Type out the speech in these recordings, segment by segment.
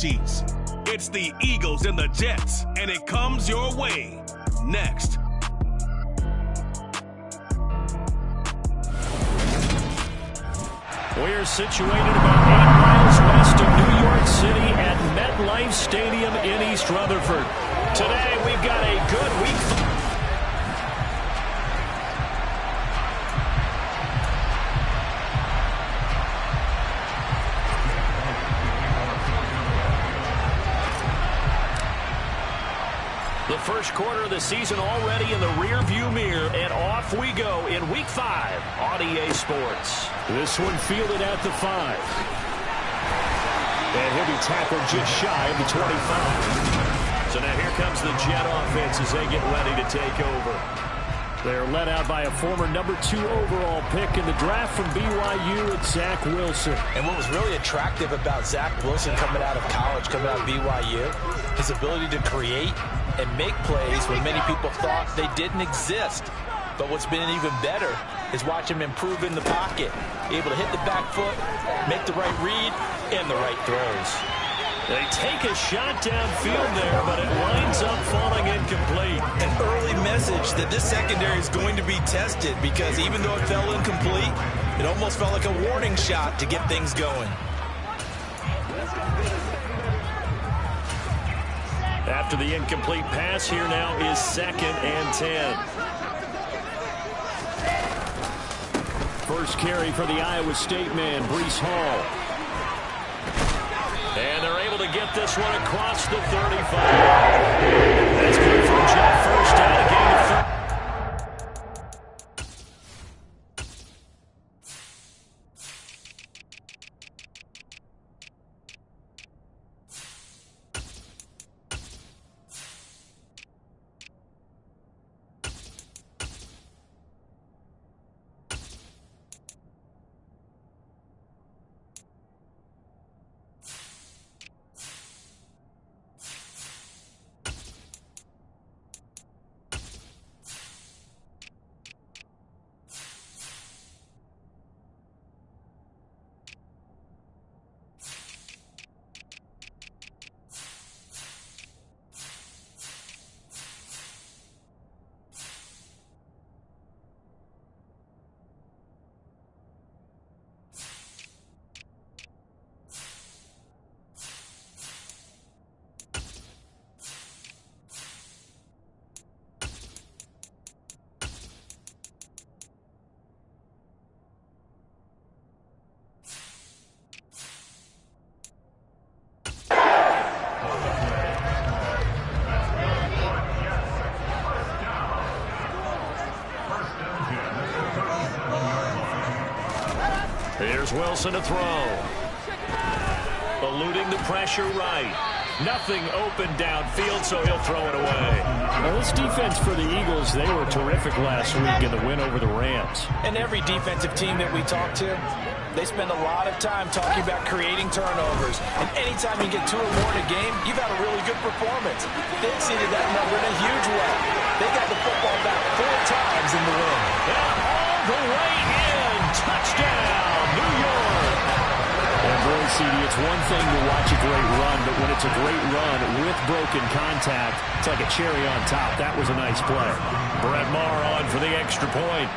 sheets. It's the Eagles and the Jets, and it comes your way next. We're situated about 8 miles west of New York City at MetLife Stadium in East Rutherford. Today, we've got a good week. The first quarter of the season already in the rear-view mirror, and off we go in Week 5 on EA Sports. This one fielded at the 5. And he'll be tackled just shy of the 25. So now here comes the Jet offense as they get ready to take over. They're led out by a former number 2 overall pick in the draft from BYU, it's Zach Wilson. And what was really attractive about Zach Wilson coming out of college, coming out of BYU, his ability to create and make plays when many people thought they didn't exist. But what's been even better is watch him improve in the pocket, able to hit the back foot, make the right read, and the right throws. They take a shot downfield there, but it winds up falling incomplete. An early message that this secondary is going to be tested, because even though it fell incomplete, it almost felt like a warning shot to get things going. After the incomplete pass, here now is 2nd and 10. First carry for the Iowa State man, Breece Hall. And they're able to get this one across the 35. That's good for Jet. First down, a gain of 30. Here's Wilson to throw. Eluding the pressure right. Nothing open downfield, so he'll throw it away. Well, this defense for the Eagles, they were terrific last week in the win over the Rams. And every defensive team that we talk to, they spend a lot of time talking about creating turnovers. And anytime you get 2 or more in a game, you've had a really good performance. They exceeded that number in a huge way. They got the football back 4 times in the win. And all the way in. Touchdown, New York. And boy, CD, it's one thing to watch a great run, but when it's a great run with broken contact, it's like a cherry on top. That was a nice play. Brett Maher on for the extra point.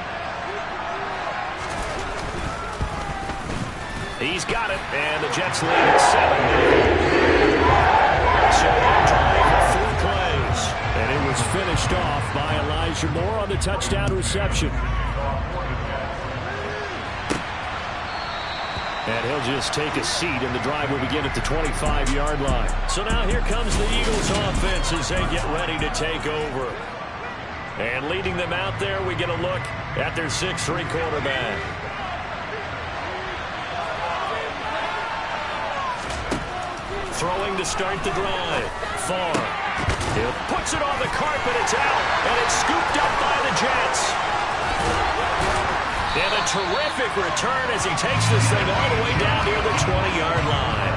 He's got it, and the Jets lead at 7. So that drive with 4 plays. And it was finished off by Elijah Moore on the touchdown reception. And he'll just take a seat, and the drive will begin at the 25-yard line. So now here comes the Eagles offense as they get ready to take over. And leading them out there, we get a look at their 6'3" quarterback. Throwing to start the drive. Farr. He puts it on the carpet. It's out. And it's scooped up by the Jets. And a terrific return as he takes this thing all the way down near the 20-yard line.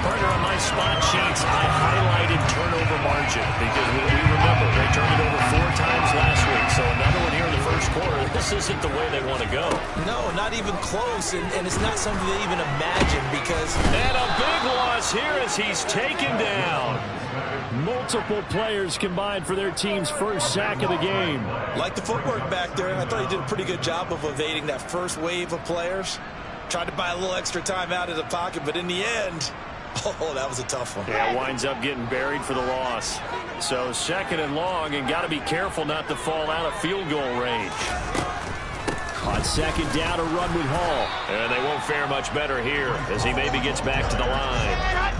Partner, on my spot sheets, I highlighted turnover margin because we remember they turned it over 4 times last week. So another one here in the first quarter. This this isn't the way they want to go. No, not even close, and it's not something they even imagine because... And a big loss here as he's taken down. Multiple players combined for their team's first sack of the game. Like the footwork back there, I thought he did a pretty good job of evading that first wave of players. Tried to buy a little extra time out of the pocket, but in the end, oh, that was a tough one. Yeah, winds up getting buried for the loss. So 2nd and long, and got to be careful not to fall out of field goal range. On 2nd down, a run with Hall. And they won't fare much better here as he maybe gets back to the line.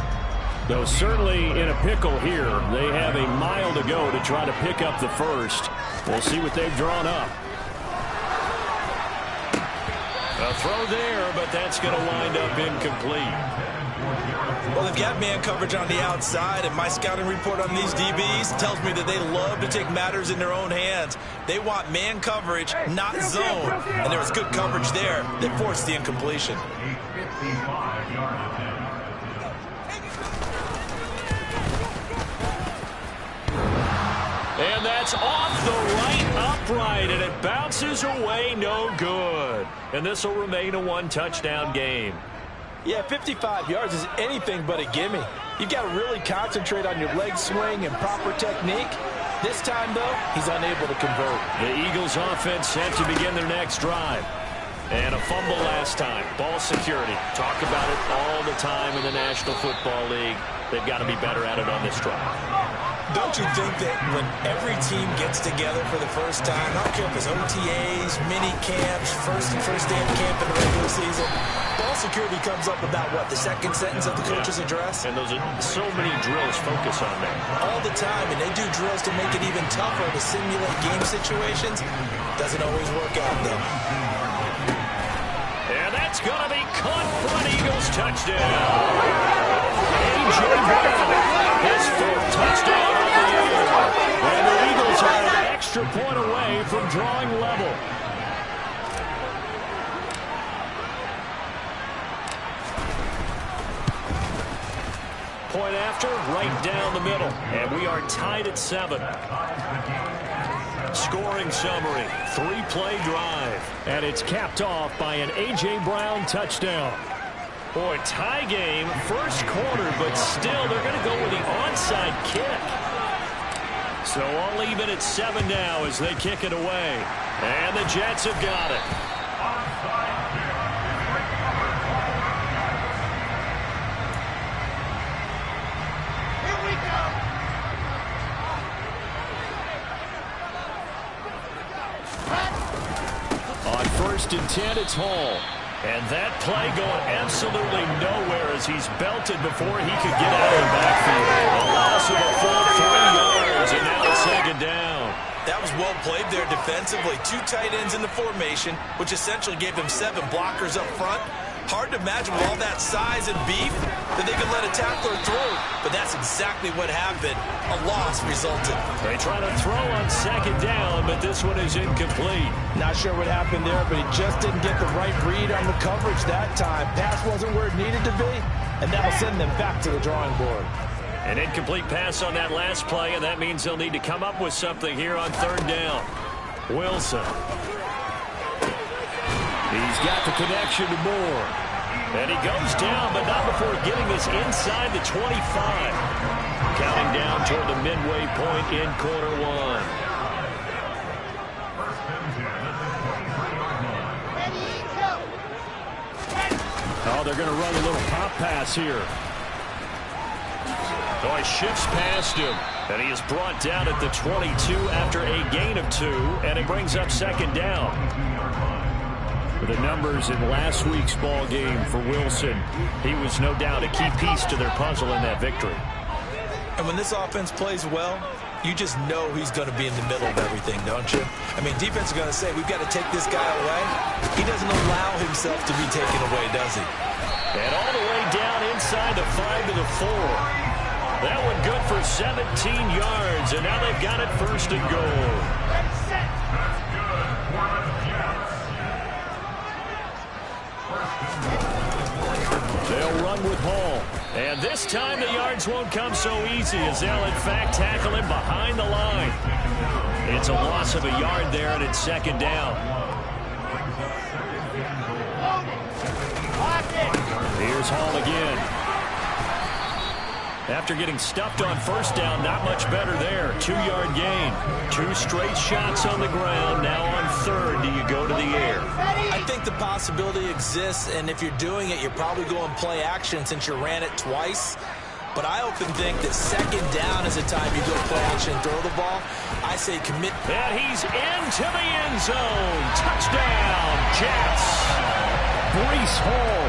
Though certainly in a pickle here, they have a mile to go to try to pick up the first. We'll see what they've drawn up. A throw there, but that's going to wind up incomplete. Well, they've got man coverage on the outside, and my scouting report on these DBs tells me that they love to take matters in their own hands. They want man coverage, not zone. And there was good coverage there that forced the incompletion. And that's off the right upright, and it bounces away, no good. And this will remain a one-touchdown game. Yeah, 55 yards is anything but a gimme. You've got to really concentrate on your leg swing and proper technique. This time, though, he's unable to convert. The Eagles offense set to begin their next drive. And a fumble last time. Ball security. Talk about it all the time in the National Football League. They've got to be better at it on this drive. Don't you think that when every team gets together for the first time, I don't care if it's OTAs, mini camps, first day of camp in the regular season, ball security comes up about, what, the second sentence of the coach's address? And those are so many drills focus on that. All the time, and they do drills to make it even tougher to simulate game situations. Doesn't always work out, though. And that's going to be caught for an Eagles touchdown. A.J. Brown, his 4th touchdown of the year. And the Eagles are an extra point away from drawing level. Point after, right down the middle. And we are tied at 7. Scoring summary, 3-play drive. And it's capped off by an A.J. Brown touchdown. Boy, tie game, first quarter, but still they're going to go with the onside kick. So all even at 7 now as they kick it away. And the Jets have got it. On 1st and 10, it's Hall. And that play going absolutely nowhere as he's belted before he could get out of the backfield. A loss of a full 3 yards, and now it's 2nd down. That was well played there defensively. 2 tight ends in the formation, which essentially gave them 7 blockers up front. Hard to imagine with all that size and beef that they could let a tackler through. But that's exactly what happened. A loss resulted. They try to throw on 2nd down, but this one is incomplete. Not sure what happened there, but he just didn't get the right read on the coverage that time. Pass wasn't where it needed to be, and that'll send them back to the drawing board. An incomplete pass on that last play, and that means they'll need to come up with something here on 3rd down. Wilson. He's got the connection to Moore. And he goes down, but not before getting this inside the 25. Counting down toward the midway point in quarter 1. Oh, they're going to run a little pop pass here. Oh, he shifts past him. And he is brought down at the 22 after a gain of 2. And it brings up 2nd down. The numbers in last week's ball game for Wilson, he was no doubt a key piece to their puzzle in that victory. And when this offense plays well, you just know he's going to be in the middle of everything, don't you? I mean, defense is going to say, we've got to take this guy away. He doesn't allow himself to be taken away, does he? And all the way down inside the 5 to the 4. That one good for 17 yards, and now they've got it 1st and goal. They'll run with Hall. And this time the yards won't come so easy as they'll in fact tackle him behind the line. It's a loss of a yard there, and it's second down. Here's Hall again. After getting stuffed on first down, not much better there. 2-yard gain. 2 straight shots on the ground. Now on third, do you go to the air? I think the possibility exists, and if you're doing it, you're probably going play action since you ran it twice. But I often think that second down is the time you go play action and throw the ball. I say commit. And he's into the end zone. Touchdown, Jets. Breece Hall.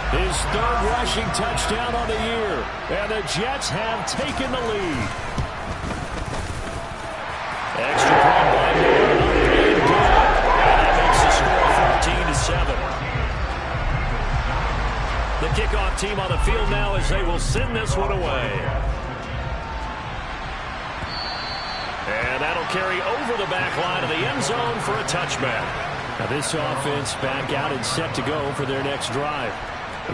His third rushing touchdown on the year. And the Jets have taken the lead. Extra point by Moore. And good. And that makes the score 14-7. The kickoff team on the field now as they will send this one away. And that'll carry over the back line of the end zone for a touchback. Now this offense back out and set to go for their next drive.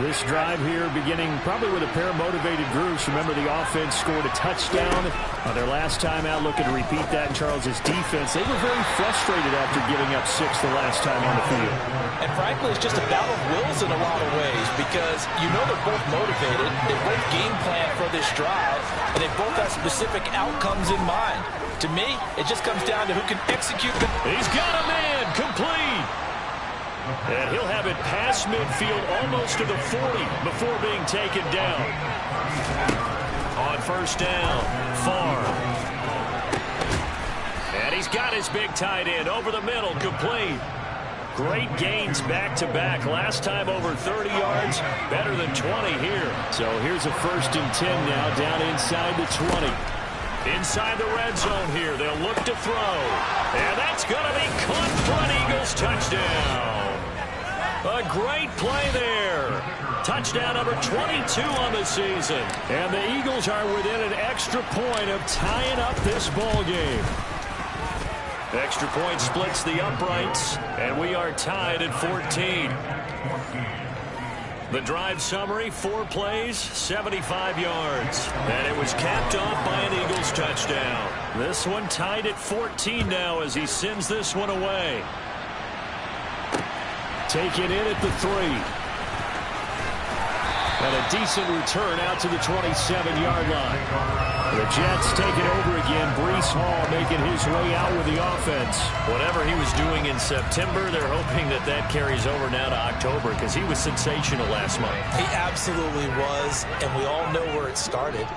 This drive here beginning probably with a pair of motivated groups. Remember, the offense scored a touchdown on their last time out. Looking to repeat that in Charles's defense. They were very frustrated after giving up 6 the last time on the field. And frankly, it's just a battle of wills in a lot of ways because you know they're both motivated. They both game plan for this drive, and they both have specific outcomes in mind. To me, it just comes down to who can execute. He's got a man complete. And he'll have it past midfield almost to the 40 before being taken down. On first down, Farr. And he's got his big tight end over the middle, complete. Great gains back-to-back. Last time over 30 yards, better than 20 here. So here's a 1st and 10 now down inside the 20. Inside the red zone here, they'll look to throw. And that's going to be caught for an Eagles touchdown. A great play there. Touchdown number 22 on the season. And the Eagles are within an extra point of tying up this ball game. Extra point splits the uprights, and we are tied at 14. The drive summary, 4 plays, 75 yards. And it was capped off by an Eagles touchdown. This one tied at 14 now as he sends this one away. Taken in at the 3. And a decent return out to the 27-yard line. The Jets take it over again. Breece Hall making his way out with the offense. Whatever he was doing in September, they're hoping that that carries over now to October because he was sensational last month. He absolutely was, and we all know where it started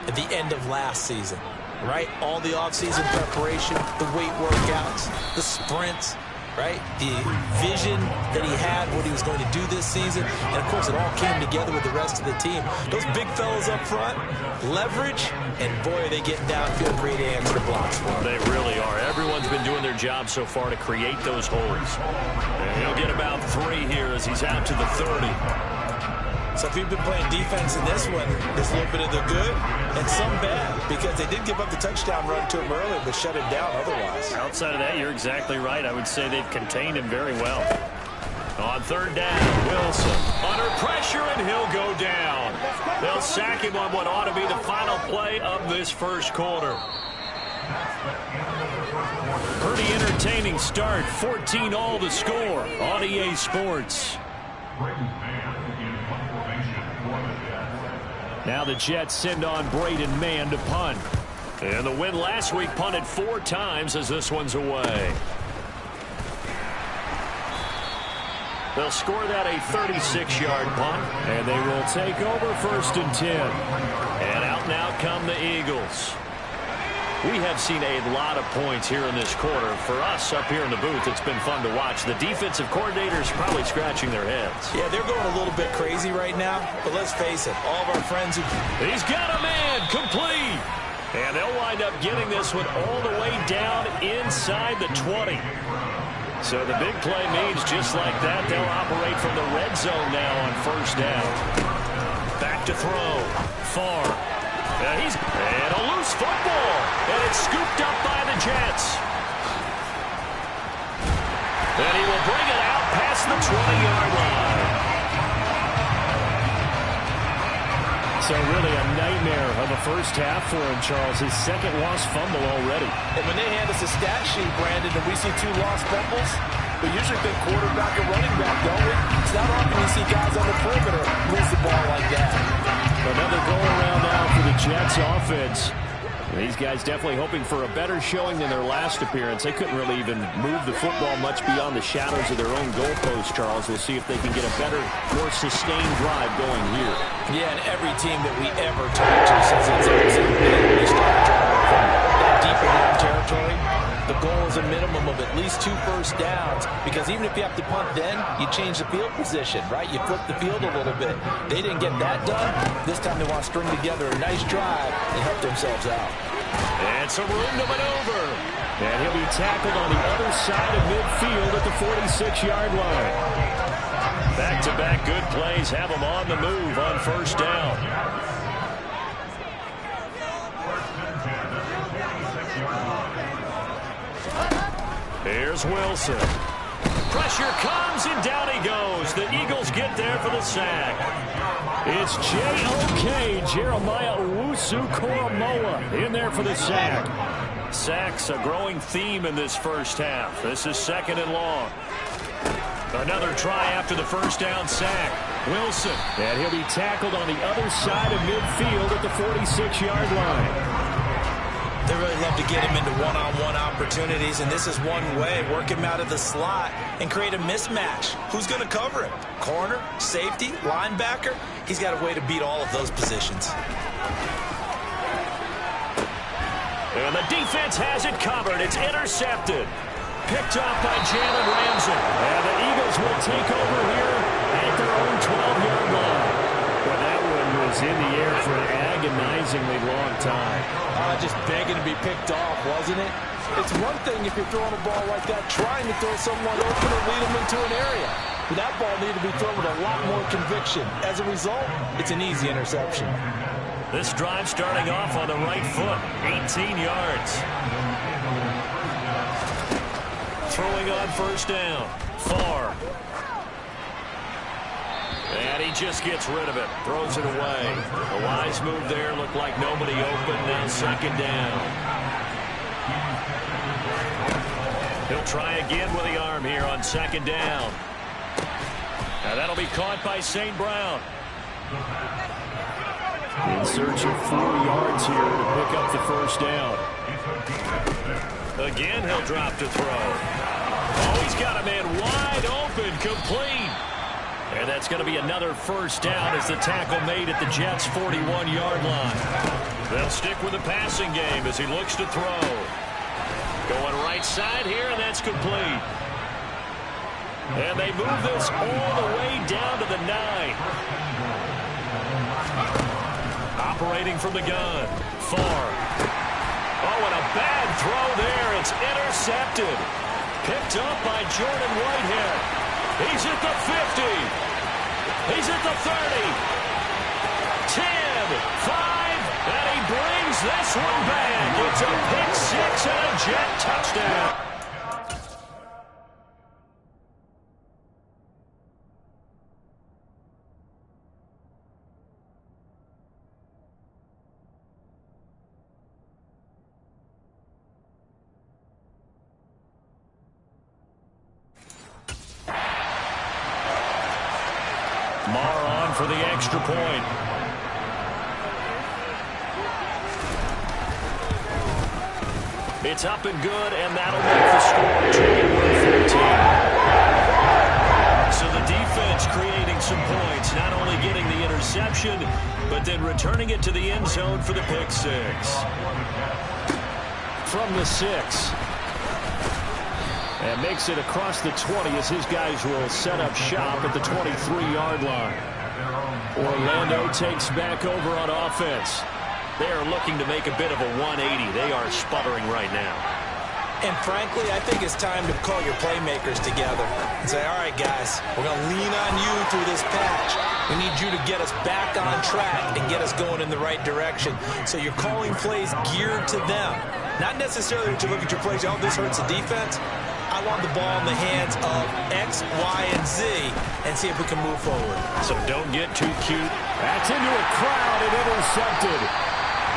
at the end of last season, right? All the offseason preparation, the weight workouts, the sprints, right? The vision that he had, what he was going to do this season. And, of course, it all came together with the rest of the team. Those big fellas up front, leverage, and, boy, are they getting downfield creating extra blocks for him. They really are. Everyone's been doing their job so far to create those holes. And he'll get about 3 here as he's out to the 30. So if you've been playing defense in this one, there's a little bit of the good and some bad because they did give up the touchdown run to him earlier but shut him down otherwise. Outside of that, you're exactly right. I would say they've contained him very well. On third down, Wilson under pressure, and he'll go down. They'll sack him on what ought to be the final play of this first quarter. Pretty entertaining start. 14-all the score on EA Sports. Now the Jets send on Braden Mann to punt. And the win last week punted 4 times as this one's away. They'll score that a 36-yard punt. And they will take over 1st and 10. And out come the Eagles. We have seen a lot of points here in this quarter. For us up here in the booth, it's been fun to watch. The defensive coordinators probably scratching their heads. Yeah, they're going a little bit crazy right now. But let's face it, all of our friends who... He's got a man complete. And they'll wind up getting this one all the way down inside the 20. So the big play means just like that, they'll operate from the red zone now on first down. Back to throw. Farr. And a loose football. And it's scooped up by the Jets. And he will bring it out past the 20-yard line. So So really a nightmare of a first half for him, Charles. His second lost fumble already. And when they hand us a stat sheet, Brandon, and we see 2 lost fumbles, we usually think quarterback and running back, don't we? It's not often you see guys on the perimeter lose the ball like that. Another goal around now for the Jets offense. These guys definitely hoping for a better showing than their last appearance. They couldn't really even move the football much beyond the shadows of their own goalpost, Charles. We'll see if they can get a better, more sustained drive going here. Yeah, and every team that we ever talk to says it's always a big start drive from that deep in their own territory. The goal is a minimum of at least 2 first downs, because even if you have to punt then, you change the field position, right? You flip the field a little bit. They didn't get that done. This time they want to string together a nice drive and help themselves out. And some room to maneuver. And he'll be tackled on the other side of midfield at the 46-yard line. Back-to-back good plays have them on the move on first down. Here's Wilson. Pressure comes, and down he goes. The Eagles get there for the sack. It's J.O.K. Jeremiah Owusu-Koramoah in there for the sack. Sacks a growing theme in this first half. This is 2nd and long. Another try after the first down sack. Wilson. And he'll be tackled on the other side of midfield at the 46-yard line. They really love to get him into one-on-one opportunities, and this is one way. Work him out of the slot and create a mismatch. Who's going to cover him? Corner, safety, linebacker? He's got a way to beat all of those positions. And the defense has it covered. It's intercepted. Picked off by Jalen Ramsey. And the Eagles will take over here at their own 12-yard line. Well, that one was in the air for an agonizingly long time. Just begging to be picked off, wasn't it? It's one thing if you're throwing a ball like that, trying to throw someone open or lead them into an area. But that ball needed to be thrown with a lot more conviction. As a result, it's an easy interception. This drive starting off on the right foot, 18 yards. Throwing on first down, far. And he just gets rid of it, throws it away. A wise move there, looked like nobody open, now 2nd down. He'll try again with the arm here on 2nd down. Now that'll be caught by St. Brown. In search of 4 yards here to pick up the first down. Again, he'll drop to throw. Oh, he's got a man wide open, complete. And that's going to be another first down as the tackle made at the Jets' 41-yard line. They'll stick with the passing game as he looks to throw. Going right side here, and that's complete. And they move this all the way down to the 9. Operating from the gun. Far. Oh, and a bad throw there. It's intercepted. Picked up by Jordan Whitehead. He's at the 50. He's at the 30. 10, 5, and he brings this one back. It's a pick 6 and a Jet touchdown. Marr on for the extra point. It's up and good, and that'll make the score 21-14. So the defense creating some points, not only getting the interception, but then returning it to the end zone for the pick 6. From the 6. And makes it across the 20 as his guys will set up shop at the 23-yard line. Orlando takes back over on offense. They are looking to make a bit of a 180. They are sputtering right now. And frankly, I think it's time to call your playmakers together and say, all right, guys, we're going to lean on you through this patch. We need you to get us back on track and get us going in the right direction. So you're calling plays geared to them. Not necessarily that you look at your plays, oh, this hurts the defense. I want the ball in the hands of X, Y, and Z and see if we can move forward. So don't get too cute That's into a crowd and intercepted.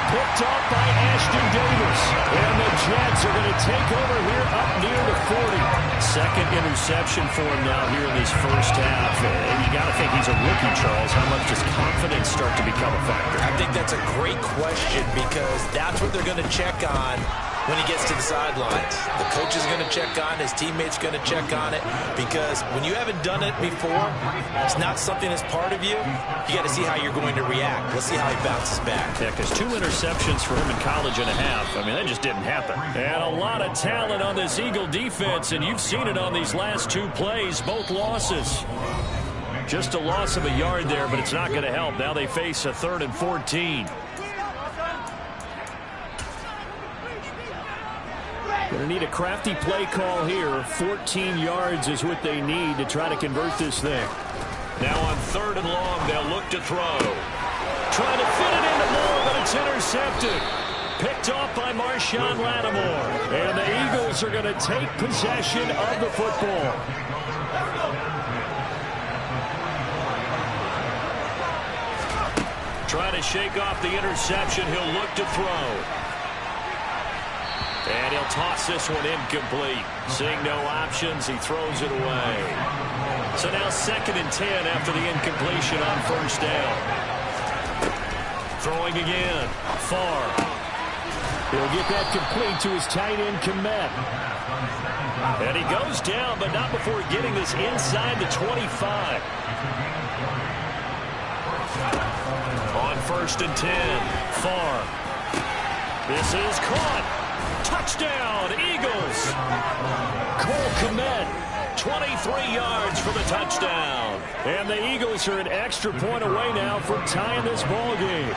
Picked off by Ashton Davis. And the Jets are going to take over here up near the 40. Second interception for him now here in this first half. And you got to think he's a rookie, Charles. How much does confidence start to become a factor? I think that's a great question because that's what they're going to check on when he gets to the sidelines. The coach is going to check on, his teammates going to check on it, because when you haven't done it before, it's not something that's part of you. You got to see how you're going to react. Let's see how he bounces back. Yeah, because 2 interceptions for him in college and a half. I mean, that just didn't happen. And a lot of talent on this Eagle defense, and you've seen it on these last 2 plays, both losses. Just a loss of a yard there, but it's not going to help. Now they face a 3rd and 14. Going to need a crafty play call here. 14 yards is what they need to try to convert this thing. Now on 3rd and long, they'll look to throw. Trying to fit it into Moore, but it's intercepted. Picked off by Marshawn Lattimore. And the Eagles are going to take possession of the football. Trying to shake off the interception. He'll look to throw. And he'll toss this one incomplete. Seeing no options, he throws it away. So now 2nd and 10 after the incompletion on 1st down. Throwing again. Far. He'll get that complete to his tight end, Kmet. And he goes down, but not before getting this inside the 25. On 1st and 10. Far. This is caught. Touchdown, Eagles. Cole Kmet, 23 yards for the touchdown. And the Eagles are an extra point away now from tying this ball game.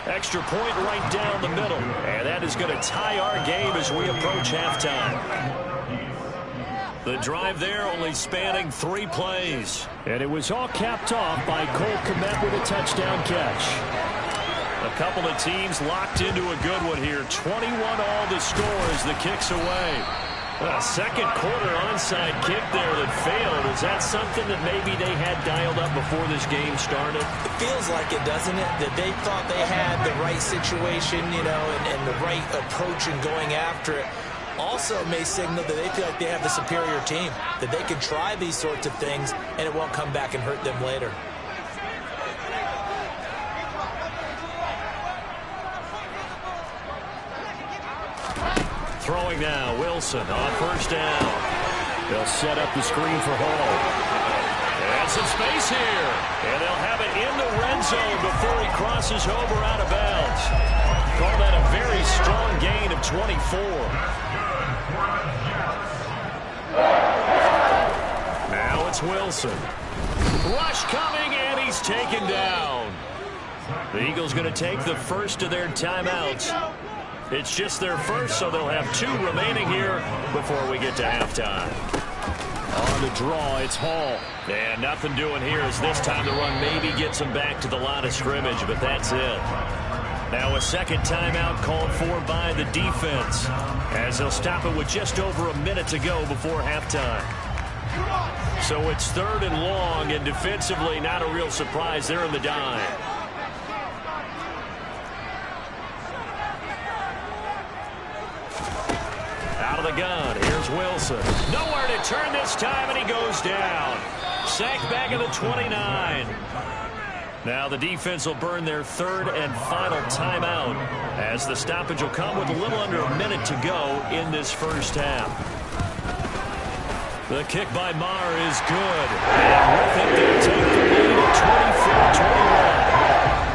Extra point right down the middle. And that is going to tie our game as we approach halftime. The drive there only spanning 3 plays. And it was all capped off by Cole Kmet with a touchdown catch. A couple of teams locked into a good one here. 21 all to score as the kick's away. A second quarter onside kick there that failed. Is that something that maybe they had dialed up before this game started? It feels like it, doesn't it? That they thought they had the right situation, you know, and the right approach in going after it. Also may signal that they feel like they have the superior team, that they can try these sorts of things and it won't come back and hurt them later. Throwing now, Wilson on 1st down. They'll set up the screen for Hall. And some space here. And they'll have it in the red zone before he crosses over out of bounds. Call that a very strong gain of 24. Now it's Wilson. Rush coming, and he's taken down. The Eagles going to take the first of their timeouts. It's just their first, so they'll have 2 remaining here before we get to halftime. On the draw, it's Hall. And nothing doing here as this time the run maybe gets him back to the line of scrimmage, but that's it. Now a second timeout called for by the defense as they'll stop it with just over a minute to go before halftime. So it's 3rd and long, and defensively not a real surprise. They're in the dime. Out of the gun, here's Wilson. Nowhere to turn this time, and he goes down. Sacked back at the 29. Now the defense will burn their 3rd and final timeout as the stoppage will come with a little under a minute to go in this first half. The kick by Maher is good. And with it, they'll take the lead at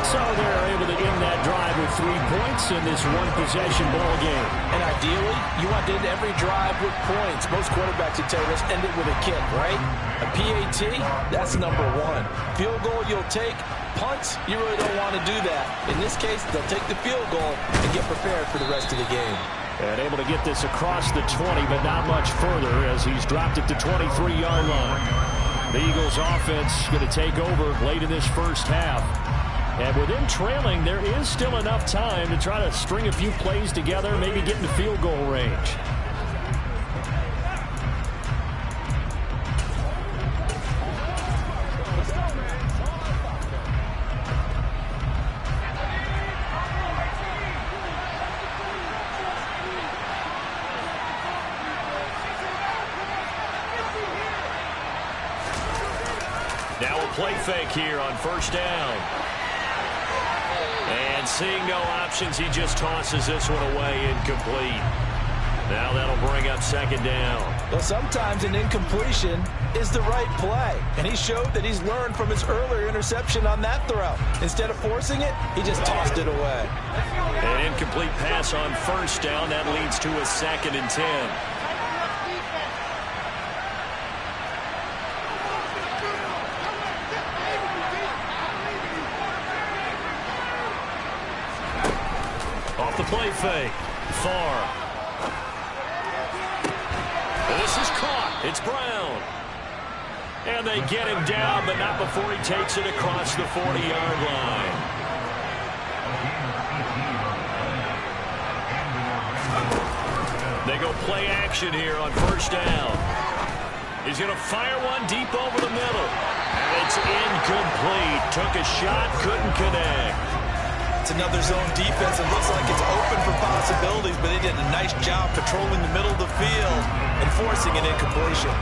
24-21. So they're able to end that drive with 3 points in this one-possession ball game. And ideally, you want to end every drive with points. Most quarterbacks would tell you, let's end it with a kick, right? A PAT, that's number 1. Field goal you'll take. Punts, you really don't want to do that. In this case, they'll take the field goal and get prepared for the rest of the game. And able to get this across the 20, but not much further as he's dropped it to 23-yard line. The Eagles offense going to take over late in this first half. And with them trailing, there is still enough time to try to string a few plays together, maybe get into field goal range. Now a play fake here on first down. And seeing no options, he just tosses this one away, incomplete. Now that'll bring up second down. Well, sometimes an incompletion is the right play. And he showed that he's learned from his earlier interception on that throw. Instead of forcing it, he just tossed it away. An incomplete pass on first down. That leads to a 2nd and 10. Off the play fake. Far. This is caught. It's Brown. And they get him down, but not before he takes it across the 40-yard line. They go play action here on first down. He's going to fire one deep over the middle. And it's incomplete. Took a shot, couldn't connect. It's another zone defense. It looks like it's open for possibilities, but they did a nice job patrolling the middle of the field and forcing an incompletion.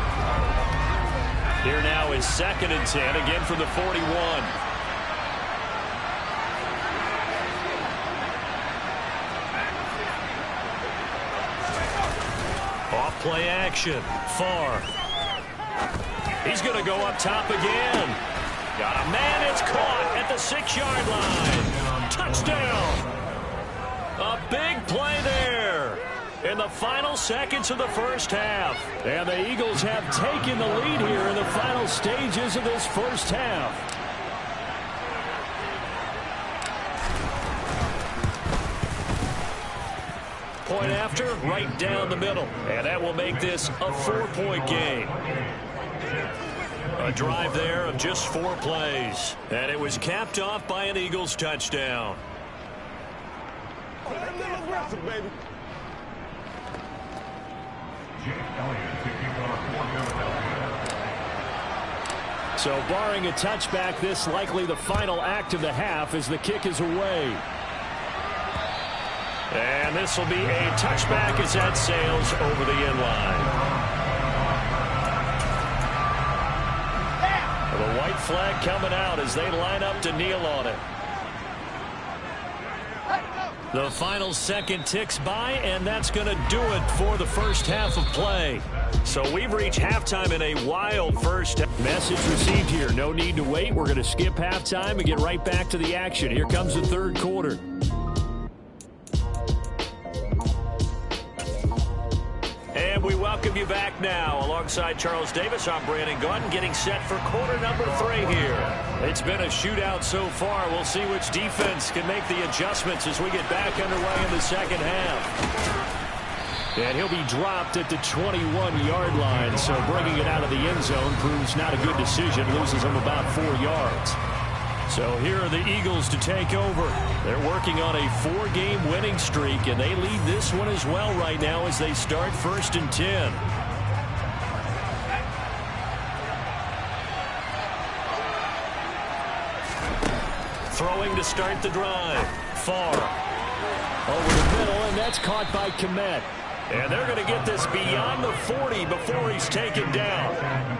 Here now is 2nd and 10, again from the 41. Off play action. Far. He's going to go up top again. Got a man. It's caught at the 6-yard line. Touchdown. A big play there in the final seconds of the first half. And the Eagles have taken the lead here in the final stages of this first half. Point after, right down the middle. And that will make this a 4-point game. A drive there of just 4 plays. And it was capped off by an Eagles touchdown. So barring a touchback, this likely the final act of the half as the kick is away. And this will be a touchback as that sails over the end line. The white flag coming out as they line up to kneel on it. The final second ticks by, and that's going to do it for the first half of play. So we've reached halftime in a wild first. Message received here. No need to wait. We're going to skip halftime and get right back to the action. Here comes the third quarter. And we welcome you back now. Alongside Charles Davis, I'm Brandon Gunn, getting set for quarter number 3 here. It's been a shootout so far. We'll see which defense can make the adjustments as we get back underway in the second half. And he'll be dropped at the 21-yard line, so bringing it out of the end zone proves not a good decision. Loses him about 4 yards. So here are the Eagles to take over. They're working on a 4-game winning streak, and they lead this one as well right now as they start 1st and 10. Throwing to start the drive. Far. Over the middle, and that's caught by Komet. And they're going to get this beyond the 40 before he's taken down.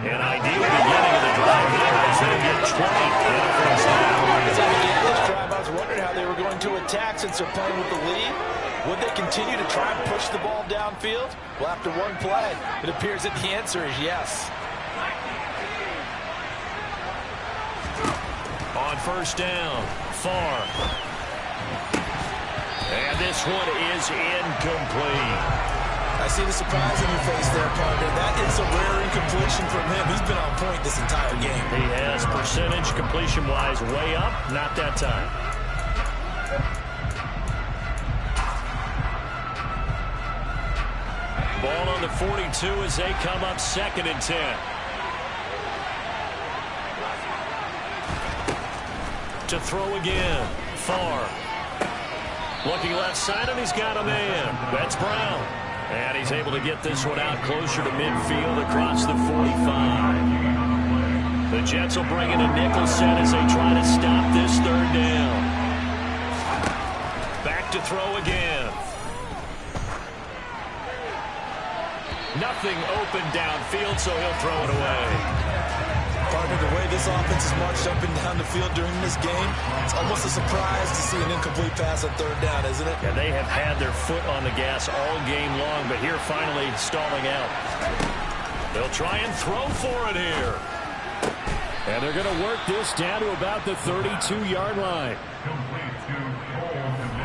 An ideal beginning of the drive here as they get 20 in the first half. As they began this drive, I was wondering how they were going to attack since they're playing with the lead. Would they continue to try and push the ball downfield? Well, after one play, it appears that the answer is yes. On first down, Far. And this one is incomplete. I see the surprise in your face there, partner. That is a rare incompletion from him. He's been on point this entire game. He has percentage completion-wise way up. Not that time. Ball on the 42 as they come up 2nd and 10. To throw again. Far. Looking left side, and he's got a man. That's Brown. And he's able to get this one out closer to midfield across the 45. The Jets will bring in a nickel set as they try to stop this 3rd down. Back to throw again. Nothing open downfield, so he'll throw it away. Partner, the way this this offense has marched up and down the field during this game, it's almost a surprise to see an incomplete pass on third down, isn't it? Yeah, they have had their foot on the gas all game long, but here finally stalling out. They'll try and throw for it here. And they're going to work this down to about the 32-yard line.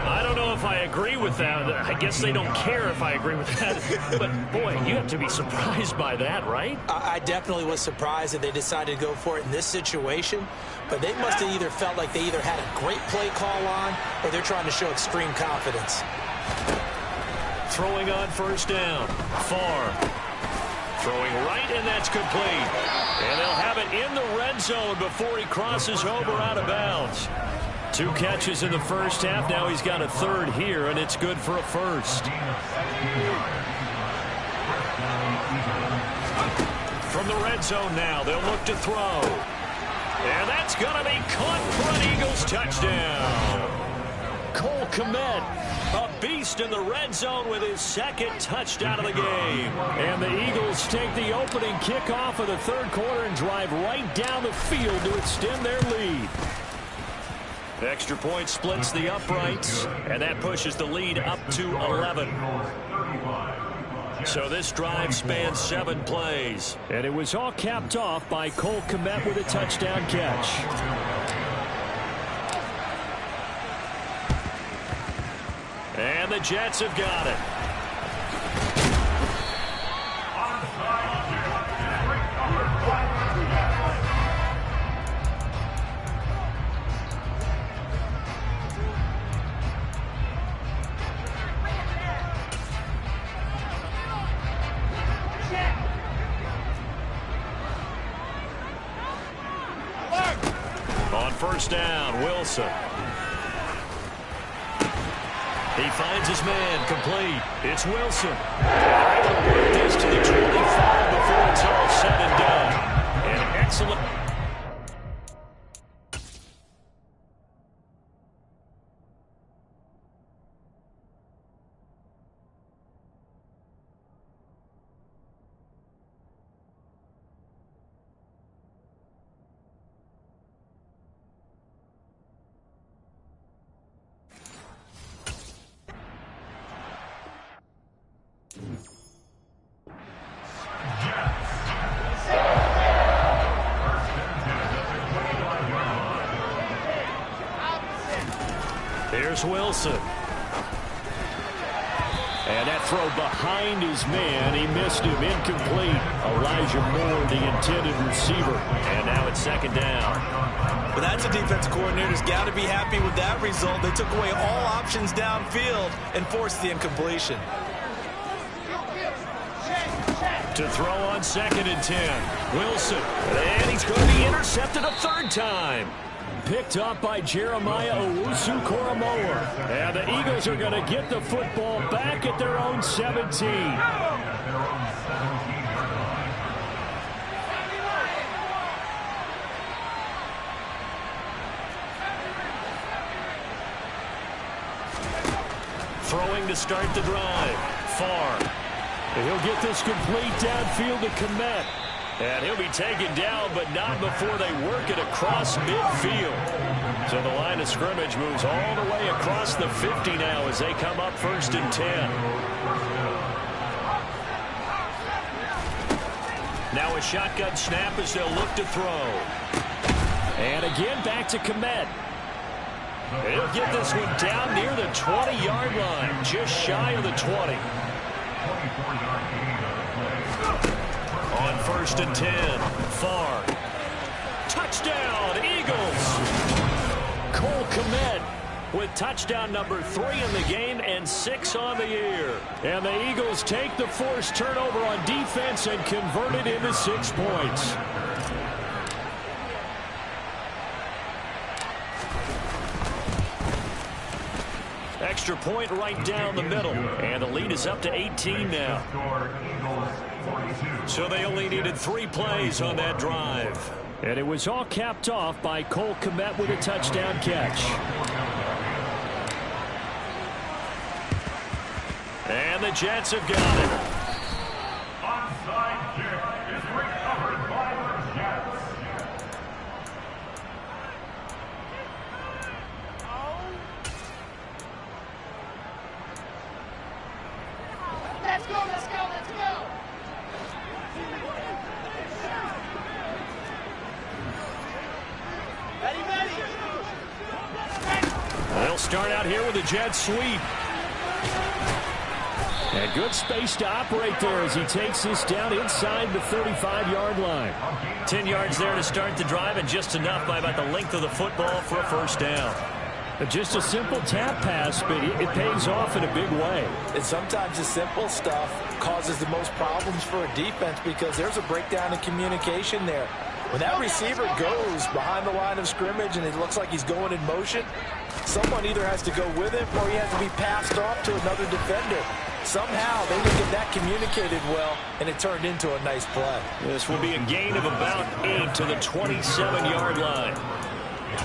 I don't know if I agree with that. I guess they don't care if I agree with that. But, boy, you have to be surprised by that, right? I definitely was surprised that they decided to go for it in this situation. But they must have either felt like they either had a great play call on or they're trying to show extreme confidence. Throwing on first down. Farr. Throwing right, and that's complete. And they'll have it in the red zone before he crosses over out of bounds. 2 catches in the first half. Now he's got a third here, and it's good for a first. From the red zone now, they'll look to throw. And that's going to be caught for an Eagles touchdown. Cole Kmet, a beast in the red zone with his second touchdown of the game. And the Eagles take the opening kickoff of the third quarter and drive right down the field to extend their lead. Extra point splits the uprights, and that pushes the lead up to 11. So this drive spans 7 plays. And it was all capped off by Cole Kmet with a touchdown catch. And the Jets have got it. On first down, Wilson. He finds his man, complete. It's Wilson. This to the 25 before it's all said and done. An excellent. Here's Wilson. And that throw behind his man. He missed him. Incomplete. Elijah Moore, the intended receiver. And now it's second down. Well, that's a defensive coordinator's got to be happy with that result. They took away all options downfield and forced the incompletion. To throw on second and 10. Wilson. And he's going to be intercepted a third time. Picked up by Jeremiah Owusu-Koramoah. And the Eagles are going to get the football back at their own 17. Throwing to start the drive. Farr. He'll get this complete downfield to Kmet. And he'll be taken down, but not before they work it across midfield. So the line of scrimmage moves all the way across the 50 now as they come up first and 10. Now a shotgun snap as they'll look to throw. And again back to Kmet. He'll get this one down near the 20-yard line, just shy of the 20. On first and 10, Farr. Touchdown, Eagles! Cole Kmet with touchdown number 3 in the game and 6 on the year. And the Eagles take the forced turnover on defense and convert it into 6 points. Extra point right down the middle. And the lead is up to 18 now. So they only needed 3 plays on that drive. And it was all capped off by Cole Kmet with a touchdown catch. And the Jets have got it. Onside kick is recovered by the Jets. start out here with a jet sweep. And good space to operate there as he takes this down inside the 35-yard line. 10 yards there to start the drive, and just enough by about the length of the football for a first down. Just a simple tap pass, but it pays off in a big way. And sometimes the simple stuff causes the most problems for a defense because there's a breakdown in communication there. When that receiver goes behind the line of scrimmage and it looks like he's going in motion, someone either has to go with him or he has to be passed off to another defender. Somehow they didn't get that communicated well, and it turned into a nice play. This will be a gain of about 8 to the 27-yard line.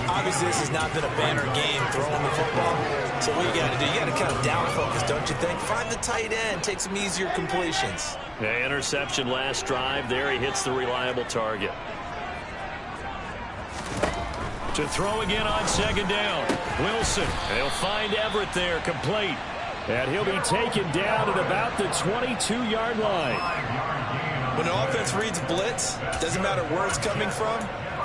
Obviously, this has not been a banner game throwing the football. So what you got to do, you got to kind of down focus, don't you think? Find the tight end, take some easier completions. Yeah, interception last drive. There he hits the reliable target. To throw again on second down. Wilson, they'll find Everett there, complete. And he'll be taken down at about the 22-yard line. When the offense reads blitz, doesn't matter where it's coming from,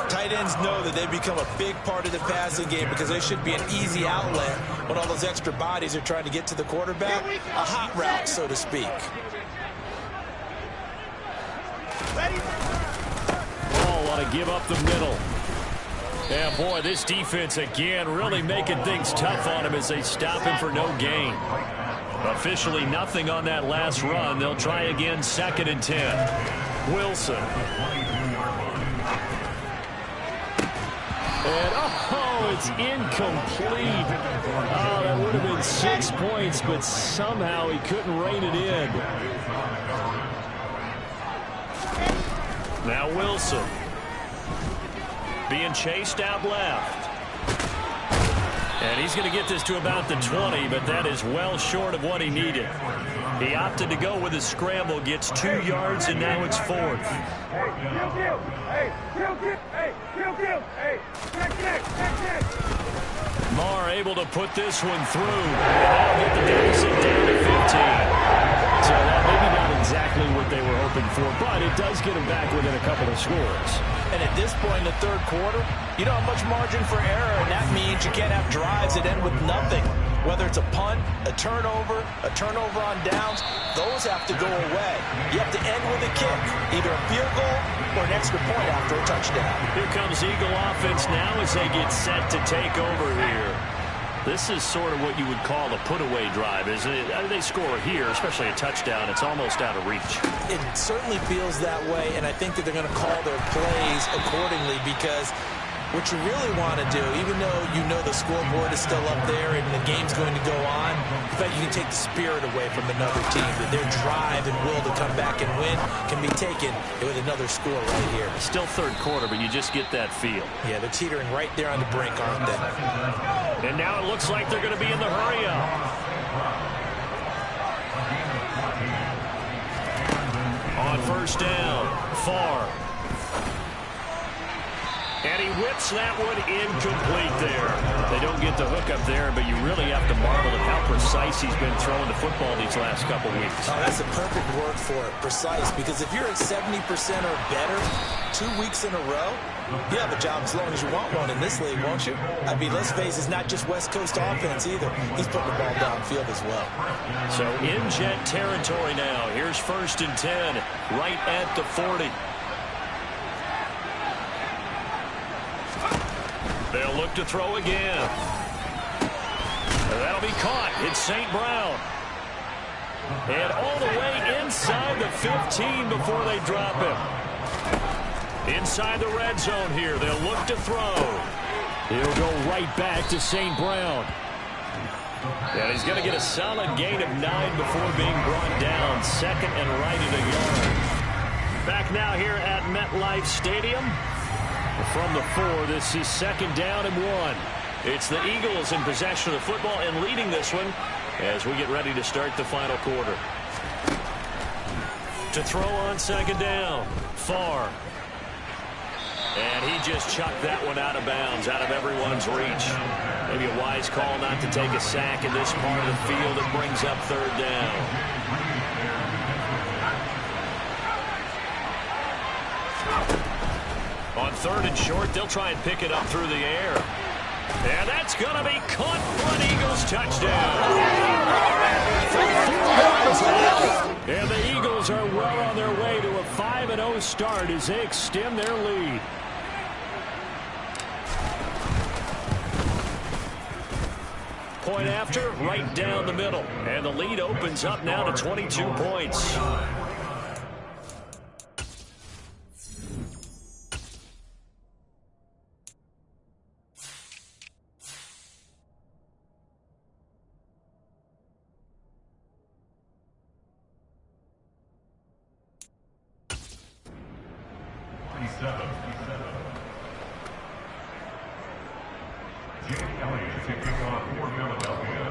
tight ends know that they become a big part of the passing game because they should be an easy outlet when all those extra bodies are trying to get to the quarterback. A hot route, so to speak. Ball want to give up the middle. Yeah, boy, this defense again really making things tough on him as they stop him for no gain. Officially nothing on that last run. They'll try again, 2nd and 10. Wilson. And, oh, it's incomplete. Oh, that would have been 6 points, but somehow he couldn't rein it in. Now Wilson. Being chased out left. And he's going to get this to about the 20, but that is well short of what he needed. He opted to go with his scramble, gets 2 yards, and now it's 4th. Marr able to put this one through. And that'll get the deficit down to 15. So that maybe not exactly what they were hoping for, but it does get them back within a couple of scores. And at this point in the third quarter, you don't have much margin for error, and that means you can't have drives that end with nothing. Whether it's a punt, a turnover on downs, those have to go away. You have to end with a kick, either a field goal or an extra point after a touchdown. Here comes Eagle offense now as they get set to take over here. This is sort of what you would call a put-away drive, isn't it? I mean, they score here, especially a touchdown. It's almost out of reach. It certainly feels that way, and I think that they're going to call their plays accordingly because what you really want to do, even though you know the scoreboard is still up there and the game's going to go on, but you can take the spirit away from another team. That their drive and will to come back and win can be taken with another score right here. Still third quarter, but you just get that feel. Yeah, they're teetering right there on the brink, aren't they? And now it looks like they're going to be in the hurry-up. On first down, Farr. And he whips that one incomplete there. They don't get the hookup there, but you really have to marvel at how precise he's been throwing the football these last couple weeks. Oh, that's a perfect word for it, precise, because if you're at 70% or better 2 weeks in a row, you have a job as long as you want one in this league, won't you? I mean, let's face it, it's not just West Coast offense either. He's putting the ball downfield as well. So in Jet territory now. Here's 1st and 10, right at the 40. They'll look to throw again. That'll be caught. It's St. Brown. And all the way inside the 15 before they drop him. Inside the red zone here. They'll look to throw. He'll go right back to St. Brown. And he's going to get a solid gain of 9 before being brought down. 2nd and right at a yard. Back now here at MetLife Stadium. From the 4, this is 2nd down and 1. It's the Eagles in possession of the football and leading this one as we get ready to start the final quarter. To throw on 2nd down, Farr. And he just chucked that one out of bounds, out of everyone's reach. Maybe a wise call not to take a sack in this part of the field. It brings up 3rd down. On 3rd and short, they'll try and pick it up through the air. And that's going to be caught for an Eagles touchdown. And the Eagles are well on their way to a 5-0 start as they extend their lead. Point after, right down the middle. And the lead opens up now to 22 points.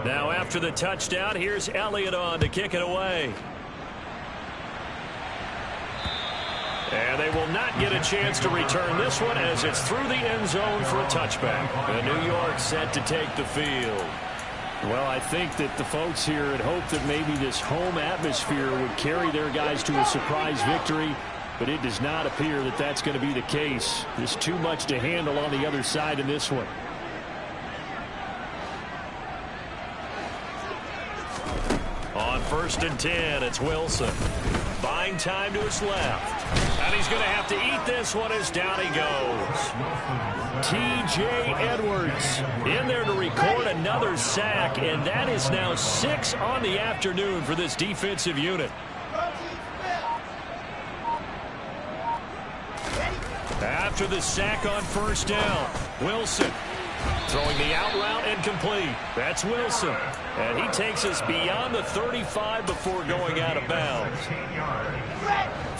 Now after the touchdown, here's Elliott on to kick it away. And they will not get a chance to return this one as it's through the end zone for a touchback. And New York set to take the field. Well, I think that the folks here had hoped that maybe this home atmosphere would carry their guys to a surprise victory, but it does not appear that that's going to be the case. There's too much to handle on the other side in this one. On 1st and 10, it's Wilson. Buying time to his left. And he's going to have to eat this one as down he goes. T.J. Edwards in there to record another sack, and that is now 6 on the afternoon for this defensive unit. After the sack on 1st down, Wilson throwing the out route incomplete. That's Wilson. And he takes us beyond the 35 before going out of bounds.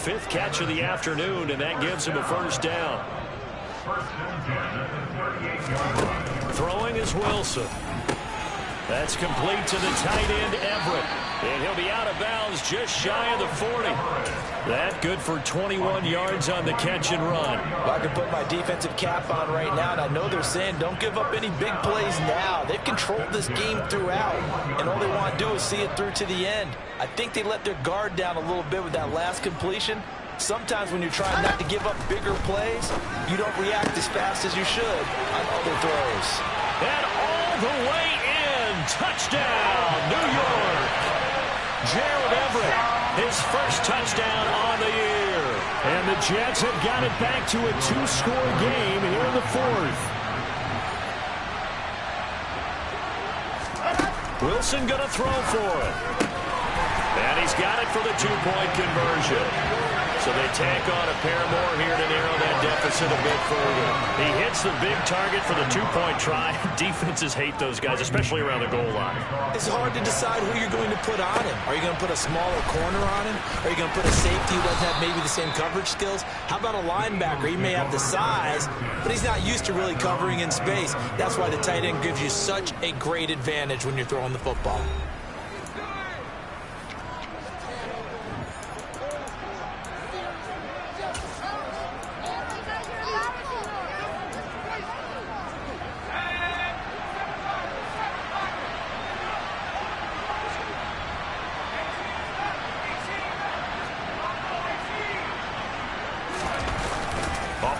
5th catch of the afternoon, and that gives him a 1st down. Throwing is Wilson. That's complete to the tight end, Everett. And he'll be out of bounds just shy of the 40. That good for 21 yards on the catch and run. Well, I can put my defensive cap on right now, and I know they're saying don't give up any big plays now. They've controlled this game throughout, and all they want to do is see it through to the end. I think they let their guard down a little bit with that last completion. Sometimes when you're trying not to give up bigger plays, you don't react as fast as you should on other throws. And all the way in, touchdown, New York. Gerald Everett, his first touchdown on the year. And the Jets have got it back to a 2-score game here in the 4th. Wilson going to throw for it. And he's got it for the 2-point conversion. So they tack on a pair more here to narrow that deficit a bit further. He hits the big target for the 2-point try. Defenses hate those guys, especially around the goal line. It's hard to decide who you're going to put on him. Are you going to put a smaller corner on him? Are you going to put a safety who doesn't have maybe the same coverage skills? How about a linebacker? He may have the size, but he's not used to really covering in space. That's why the tight end gives you such a great advantage when you're throwing the football.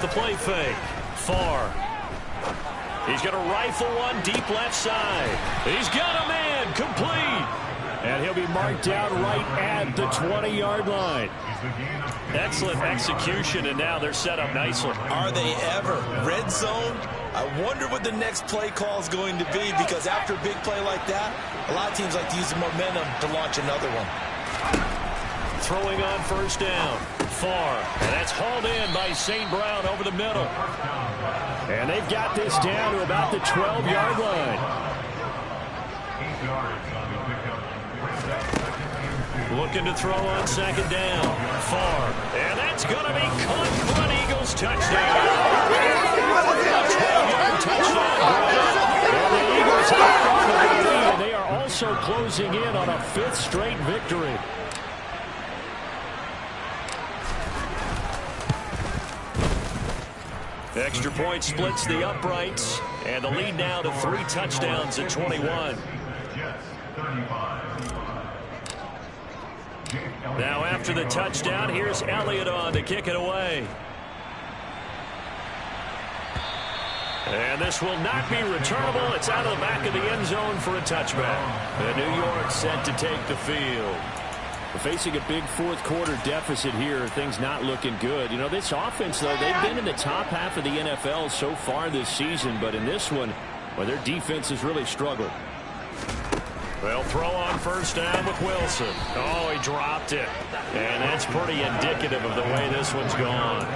The play fake. Far. He's going to rifle one deep left side. He's got a man. Complete. And he'll be marked out right at the 20-yard line. Excellent execution, and now they're set up nicely. Are they ever? Red zone? I wonder what the next play call is going to be, because after a big play like that, a lot of teams like to use the momentum to launch another one. Throwing on 1st down. Far. And that's hauled in by St. Brown over the middle. And they've got this down to about the 12-yard line. Looking to throw on 2nd down. Far. And that's going to be caught for an Eagles touchdown. A 12-yard touchdown. And the Eagles have on the lead, and they are also closing in on a 5th straight victory. Extra point splits the uprights, and the lead now to 3 touchdowns at 21. Now after the touchdown, here's Elliott on to kick it away. And this will not be returnable. It's out of the back of the end zone for a touchback. And New York set to take the field. We're facing a big fourth quarter deficit here. Things not looking good. You know, this offense, though, they've been in the top half of the NFL so far this season. But in this one, well, their defense has really struggled. They'll throw on first down with Wilson. Oh, he dropped it. And that's pretty indicative of the way this one's gone.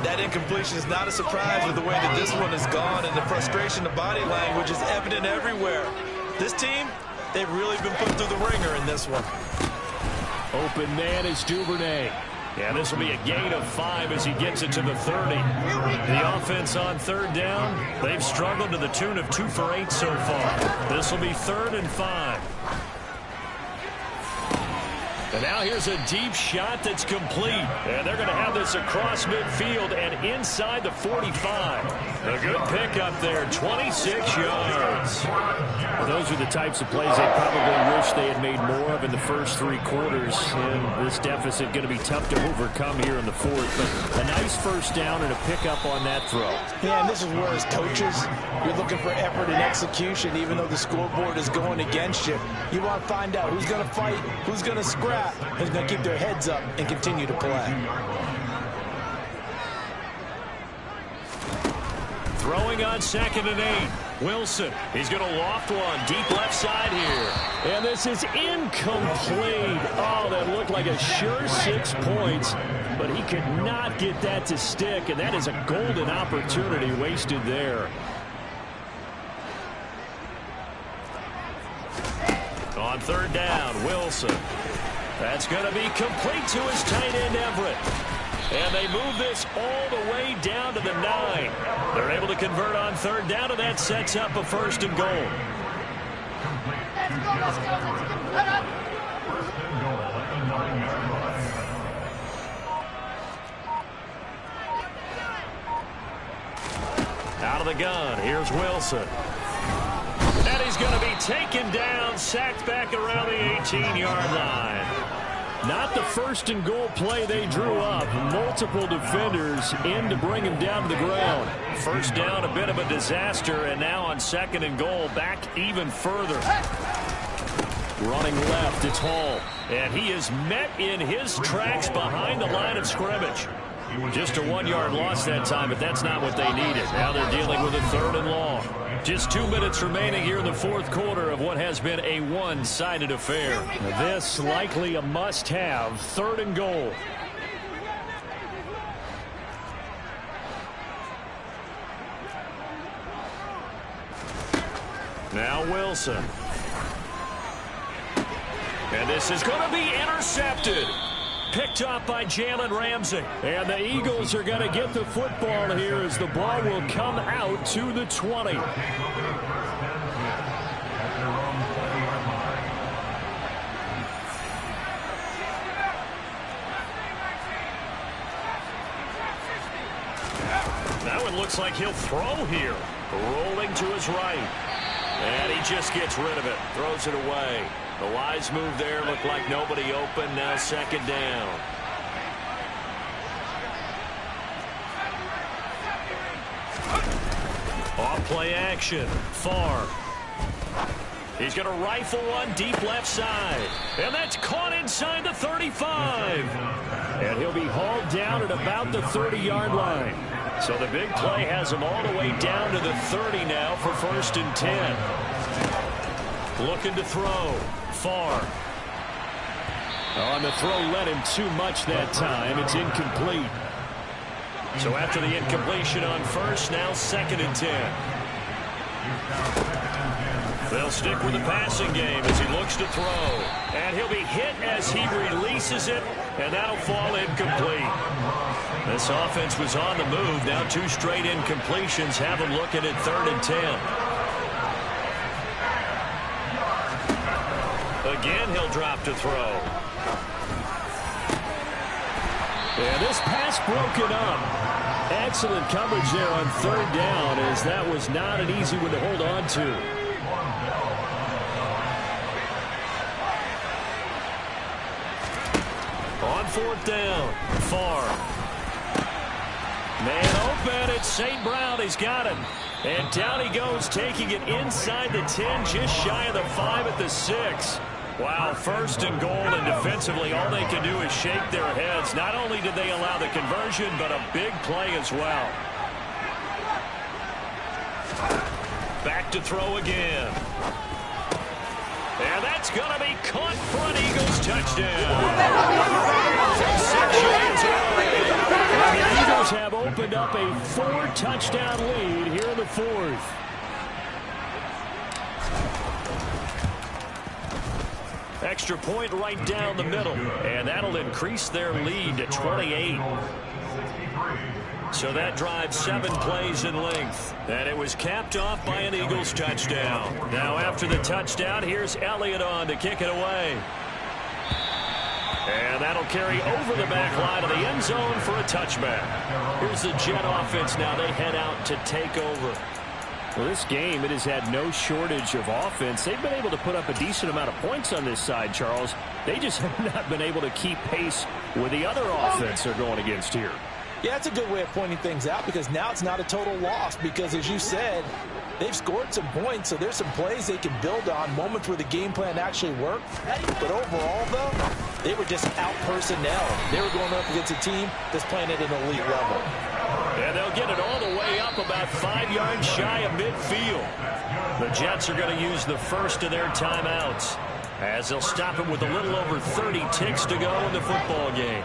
That incompletion is not a surprise with the way that this one has gone, and the frustration, the body language is evident everywhere. This team, they've really been put through the ringer in this one. Open man is Duvernay. Yeah, this will be a gain of 5 as he gets it to the 30. The offense on third down, they've struggled to the tune of 2 for 8 so far. This will be 3rd and 5. And now here's a deep shot that's complete. And they're going to have this across midfield and inside the 45. A good pickup there, 26 yards. Well, those are the types of plays they probably wish they had made more of in the first 3 quarters. And this deficit going to be tough to overcome here in the 4th. But a nice first down and a pickup on that throw. Yeah, and this is where as coaches, you're looking for effort and execution, even though the scoreboard is going against you. You want to find out who's going to fight, who's going to scrap, who's going to keep their heads up and continue to play. Throwing on 2nd and 8. Wilson, he's going to loft one deep left side here. And this is incomplete. Oh, that looked like a sure 6 points, but he could not get that to stick, and that is a golden opportunity wasted there. On 3rd down, Wilson. That's going to be complete to his tight end, Everett. And they move this all the way down to the 9. They're able to convert on 3rd down, and that sets up a 1st and goal. Out of the gun, here's Wilson. And he's going to be taken down, sacked back around the 18-yard line. Not the 1st and goal play they drew up. Multiple defenders in to bring him down to the ground. First down, a bit of a disaster, and now on 2nd and goal, back even further. Running left, it's Hall. And he is met in his tracks behind the line of scrimmage. Just a 1-yard loss that time, but that's not what they needed. Now they're dealing with a 3rd and long. Just 2 minutes remaining here in the 4th quarter of what has been a one-sided affair. This likely a must-have, 3rd and goal. Now Wilson. And this is going to be intercepted. Picked up by Jalen Ramsey. And the Eagles are going to get the football here as the ball will come out to the 20. That one looks like he'll throw here. Rolling to his right. And he just gets rid of it. Throws it away. The wise move there, looked like nobody open. Now 2nd down. Off play action. Far. He's going to rifle one deep left side. And that's caught inside the 35. And he'll be hauled down at about the 30-yard line. So the big play has him all the way down to the 30 now for 1st and 10. Looking to throw. Far. On the throw, let him too much that time. It's incomplete. So after the incompletion on 1st, now 2nd and 10. They'll stick with the passing game as he looks to throw. And he'll be hit as he releases it, and that'll fall incomplete. This offense was on the move. Now 2 straight incompletions have him looking at 3rd and 10. Again, he'll drop to throw. And this pass broken up. Excellent coverage there on 3rd down, as that was not an easy one to hold on to. On 4th down, Far. Man open, it's St. Brown. He's got him. And down he goes, taking it inside the 10, just shy of the 5 at the 6. Wow, first and goal, and defensively, all they can do is shake their heads. Not only did they allow the conversion, but a big play as well. Back to throw again. And that's going to be caught for an Eagles touchdown. And the Eagles have opened up a 4-touchdown lead here in the 4th. Extra point right down the middle, and that'll increase their lead to 28. So that drive 7 plays in length. And it was capped off by an Eagles touchdown. Now after the touchdown, here's Elliott on to kick it away. And that'll carry over the back line of the end zone for a touchback. Here's the Jet offense now. They head out to take over. Well, this game, it has had no shortage of offense. They've been able to put up a decent amount of points on this side, Charles. They just have not been able to keep pace with the other offense they're going against here. Yeah, it's a good way of pointing things out because now it's not a total loss because, as you said, they've scored some points, so there's some plays they can build on, moments where the game plan actually worked. But overall, though, they were just out-personnel. They were going up against a team that's playing at an elite level. And they'll get it all the way up about 5 yards shy of midfield. The Jets are going to use the first of their timeouts as they'll stop it with a little over 30 ticks to go in the football game.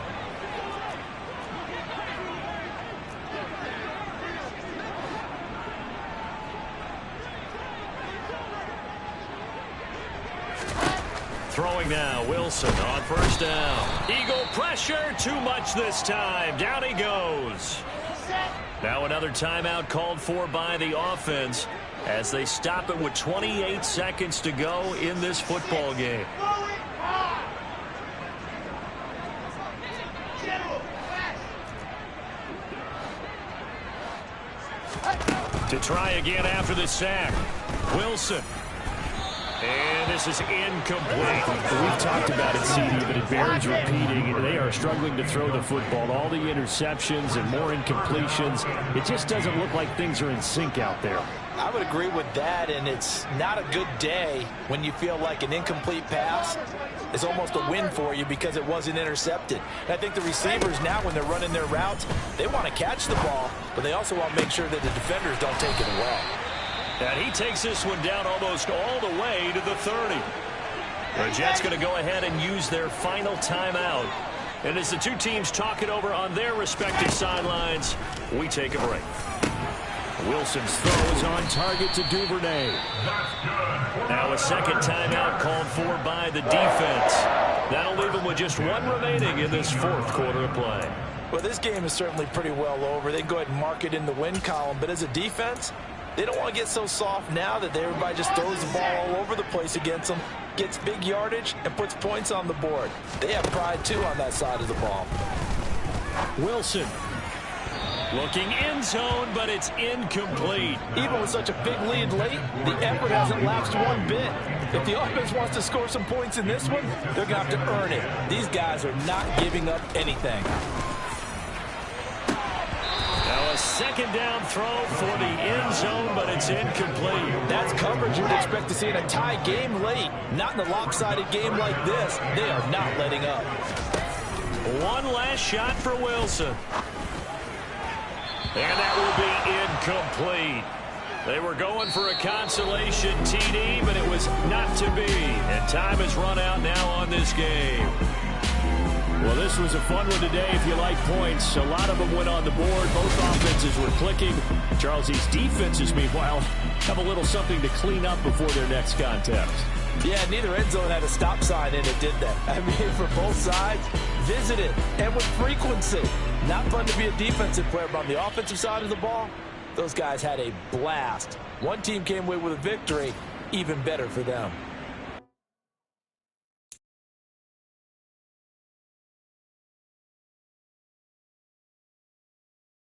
Throwing now, Wilson on first down. Eagle pressure, too much this time. Down he goes. Now another timeout called for by the offense as they stop it with 28 seconds to go in this football game. To try again after the sack. Wilson. And this is incomplete. We've talked about it, CD, but it bears repeating. They are struggling to throw the football. All the interceptions and more incompletions. It just doesn't look like things are in sync out there. I would agree with that, and it's not a good day when you feel like an incomplete pass is almost a win for you because it wasn't intercepted. And I think the receivers now, when they're running their routes, they want to catch the ball, but they also want to make sure that the defenders don't take it away. And he takes this one down almost all the way to the 30. The Jets going to go ahead and use their final timeout. And as the two teams talk it over on their respective sidelines, we take a break. Wilson's throw is on target to Duvernay. Now a second timeout called for by the defense. That'll leave them with just one remaining in this 4th quarter of play. Well, this game is certainly pretty well over. They can go ahead and mark it in the win column. But as a defense, they don't want to get so soft now that everybody just throws the ball all over the place against them, gets big yardage, and puts points on the board. They have pride, too, on that side of the ball. Wilson looking end zone, but it's incomplete. Even with such a big lead late, the effort hasn't lapsed one bit. If the offense wants to score some points in this one, they're going to have to earn it. These guys are not giving up anything. Now a second down throw for the end zone, but it's incomplete. That's coverage you'd expect to see in a tie game late. Not in a lopsided game like this. They are not letting up. One last shot for Wilson. And that will be incomplete. They were going for a consolation TD, but it was not to be. And time has run out now on this game. Well, this was a fun one today if you like points. A lot of them went on the board. Both offenses were clicking. Charles, these defenses, meanwhile, have a little something to clean up before their next contest. Yeah, neither end zone had a stop sign in it, did that? I mean, for both sides, visit it, and with frequency. Not fun to be a defensive player, but on the offensive side of the ball, those guys had a blast. One team came away with a victory, even better for them.